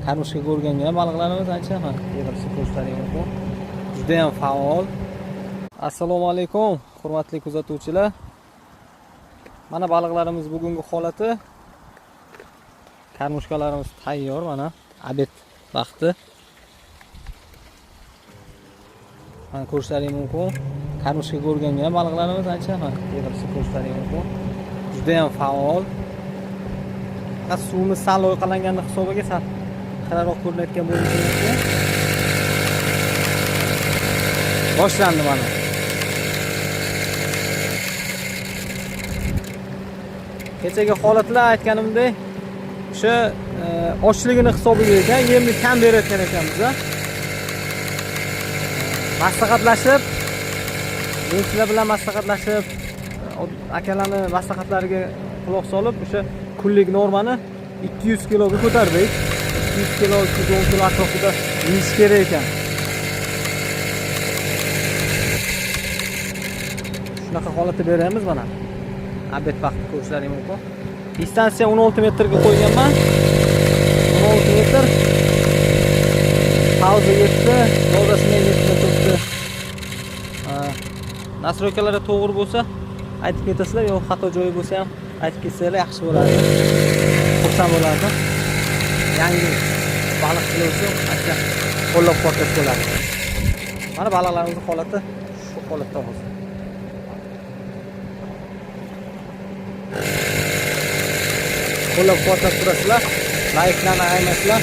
Karmushka ko'rgangan baliqlarimiz ancha ham yig'ilishni ko'rsatadigan mumkin. Juda ham faol. Assalomu alaykum, hurmatli kuzatuvchilar. Mana baliqlarimiz bugungi holati. Karmushkalarimiz tayyor mana. Obed vaqti. Mana ko'rsatadigan mumkin. Karmushka ko'rgangan baliqlarimiz ancha ham yig'ilishni ko'rsatadigan mumkin. Juda ham faol. Suvimiz sal loyqalangani hisobiga sal xiraroq ko'rinayotgan bo'lishi mumkin. Boshlandi mana. Kechagi holatlar aytganimdek, o'sha ochligini hisobiga ekan, yemni kam berayotgan ekanmiz. Maslahatlashib, do'stlar bilan maslahatlashib, akalarni maslahatlariga quloq solib, o'sha kunlik normani 200 kiloga ko'tardik. 200 kilo, 210 kilo atrofida yeyish kerak ekan. Shunaqa holatda beramiz mana. Obed vaqti ko'rishlaring mumkin. Distansiya 16 metrga qo'yganman. 16 metr. Pauza 7, dozasini 7 turibdi. Nastroykalar to'g'ri bo'lsa, aytib ketasizlar, yo'q xato joyi bo'lsa ham aytib ketsanglar yaxshi bo'ladi. Xursand bo'lardim. Yangi baliq qiluvchi ancha qo'llab-quvvatlash bo'ladi. Mana baliqlarimizning holati shu holatda hozir. Qo'llab-quvvatlab turasizlar, like'larni aytmasizlar.